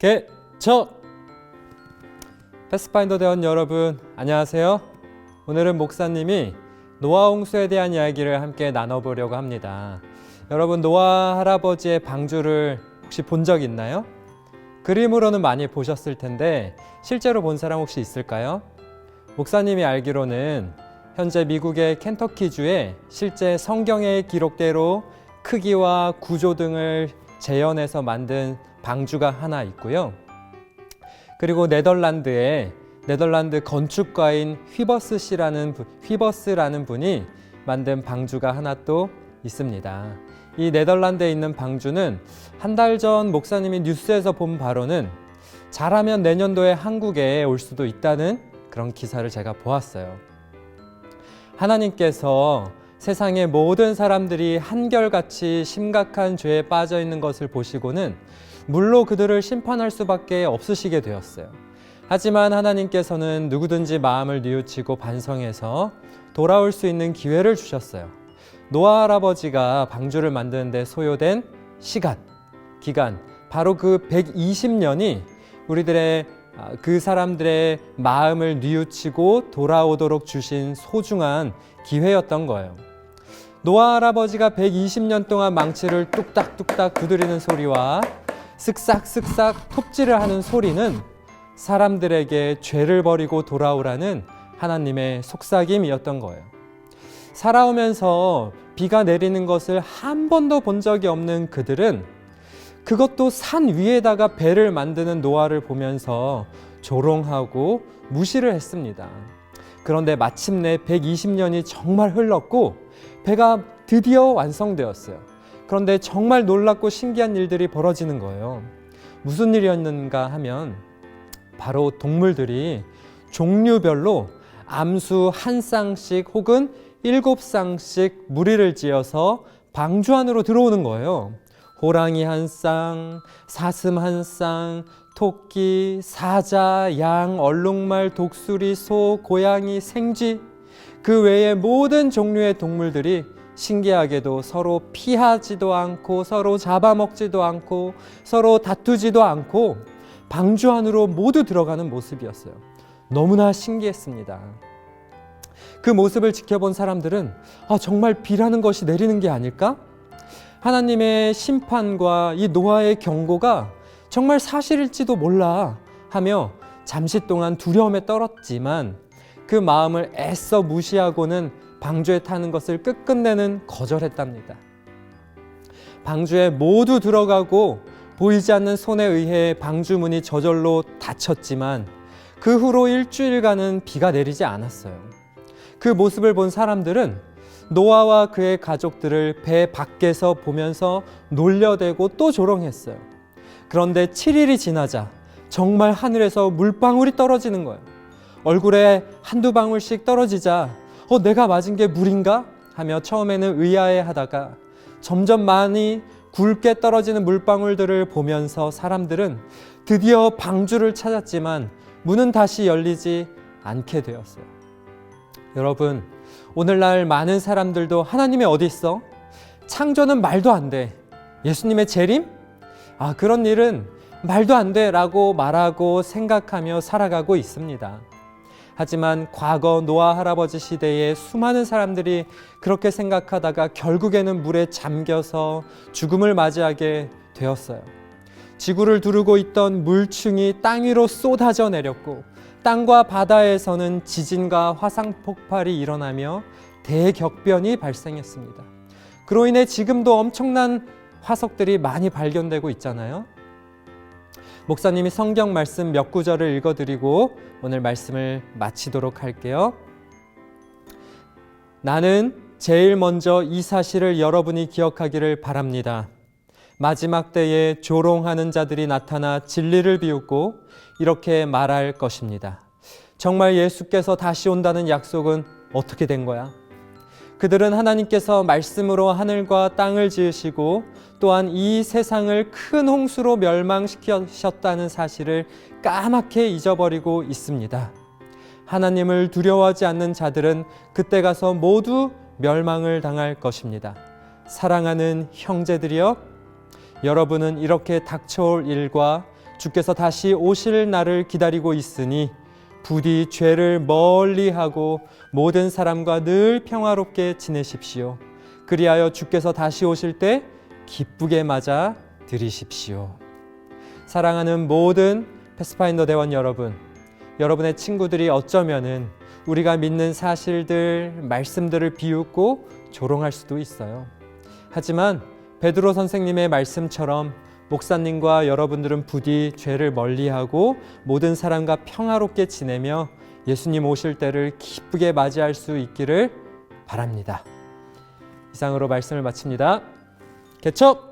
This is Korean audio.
개척! 패스파인더 대원 여러분, 안녕하세요. 오늘은 목사님이 노아 홍수에 대한 이야기를 함께 나눠보려고 합니다. 여러분, 노아 할아버지의 방주를 혹시 본 적 있나요? 그림으로는 많이 보셨을 텐데 실제로 본 사람 혹시 있을까요? 목사님이 알기로는 현재 미국의 켄터키주에 실제 성경의 기록대로 크기와 구조 등을 재현해서 만든 방주가 하나 있고요. 그리고 네덜란드 건축가인 휘버스라는 분이 만든 방주가 하나 또 있습니다. 이 네덜란드에 있는 방주는 한 달 전 목사님이 뉴스에서 본 바로는 잘하면 내년도에 한국에 올 수도 있다는 그런 기사를 제가 보았어요. 하나님께서 세상의 모든 사람들이 한결같이 심각한 죄에 빠져 있는 것을 보시고는 물로 그들을 심판할 수밖에 없으시게 되었어요. 하지만 하나님께서는 누구든지 마음을 뉘우치고 반성해서 돌아올 수 있는 기회를 주셨어요. 노아 할아버지가 방주를 만드는데 소요된 기간, 바로 그 120년이 우리들의 그 사람들의 마음을 뉘우치고 돌아오도록 주신 소중한 기회였던 거예요. 노아 할아버지가 120년 동안 망치를 뚝딱뚝딱 두드리는 소리와 쓱싹쓱싹 톱질을 하는 소리는 사람들에게 죄를 버리고 돌아오라는 하나님의 속삭임이었던 거예요. 살아오면서 비가 내리는 것을 한 번도 본 적이 없는 그들은 그것도 산 위에다가 배를 만드는 노아를 보면서 조롱하고 무시를 했습니다. 그런데 마침내 120년이 정말 흘렀고 배가 드디어 완성되었어요. 그런데 정말 놀랍고 신기한 일들이 벌어지는 거예요. 무슨 일이었는가 하면 바로 동물들이 종류별로 암수 한 쌍씩 혹은 7쌍씩 무리를 지어서 방주 안으로 들어오는 거예요. 호랑이 한 쌍, 사슴 한 쌍, 토끼, 사자, 양, 얼룩말, 독수리, 소, 고양이, 생쥐, 그 외의 모든 종류의 동물들이 신기하게도 서로 피하지도 않고 서로 잡아먹지도 않고 서로 다투지도 않고 방주 안으로 모두 들어가는 모습이었어요. 너무나 신기했습니다. 그 모습을 지켜본 사람들은 정말 비라는 것이 내리는 게 아닐까? 하나님의 심판과 이 노아의 경고가 정말 사실일지도 몰라 하며 잠시 동안 두려움에 떨었지만 그 마음을 애써 무시하고는 방주에 타는 것을 끝끝내는 거절했답니다. 방주에 모두 들어가고 보이지 않는 손에 의해 방주 문이 저절로 닫혔지만 그 후로 일주일간은 비가 내리지 않았어요. 그 모습을 본 사람들은 노아와 그의 가족들을 배 밖에서 보면서 놀려대고 또 조롱했어요. 그런데 7일이 지나자 정말 하늘에서 물방울이 떨어지는 거예요. 얼굴에 한두 방울씩 떨어지자 내가 맞은 게 물인가? 하며 처음에는 의아해하다가 점점 많이 굵게 떨어지는 물방울들을 보면서 사람들은 드디어 방주를 찾았지만 문은 다시 열리지 않게 되었어요. 여러분, 오늘날 많은 사람들도 하나님이 어디 있어? 창조는 말도 안 돼. 예수님의 재림? 그런 일은 말도 안 돼 라고 말하고 생각하며 살아가고 있습니다. 하지만 과거 노아 할아버지 시대에 수많은 사람들이 그렇게 생각하다가 결국에는 물에 잠겨서 죽음을 맞이하게 되었어요. 지구를 두르고 있던 물층이 땅 위로 쏟아져 내렸고 땅과 바다에서는 지진과 화산 폭발이 일어나며 대격변이 발생했습니다. 그로 인해 지금도 엄청난 화석들이 많이 발견되고 있잖아요. 목사님이 성경 말씀 몇 구절을 읽어드리고 오늘 말씀을 마치도록 할게요. 나는 제일 먼저 이 사실을 여러분이 기억하기를 바랍니다. 마지막 때에 조롱하는 자들이 나타나 진리를 비웃고 이렇게 말할 것입니다. 정말 예수께서 다시 온다는 약속은 어떻게 된 거야? 그들은 하나님께서 말씀으로 하늘과 땅을 지으시고 또한 이 세상을 큰 홍수로 멸망시키셨다는 사실을 까맣게 잊어버리고 있습니다. 하나님을 두려워하지 않는 자들은 그때 가서 모두 멸망을 당할 것입니다. 사랑하는 형제들이여, 여러분은 이렇게 닥쳐올 일과 주께서 다시 오실 날을 기다리고 있으니 부디 죄를 멀리하고 모든 사람과 늘 평화롭게 지내십시오. 그리하여 주께서 다시 오실 때 기쁘게 맞아 들이십시오. 사랑하는 모든 패스파인더 대원 여러분, 여러분의 친구들이 어쩌면은 우리가 믿는 사실들, 말씀들을 비웃고 조롱할 수도 있어요. 하지만 베드로 선생님의 말씀처럼 목사님과 여러분들은 부디 죄를 멀리하고 모든 사람과 평화롭게 지내며 예수님 오실 때를 기쁘게 맞이할 수 있기를 바랍니다. 이상으로 말씀을 마칩니다. 개척!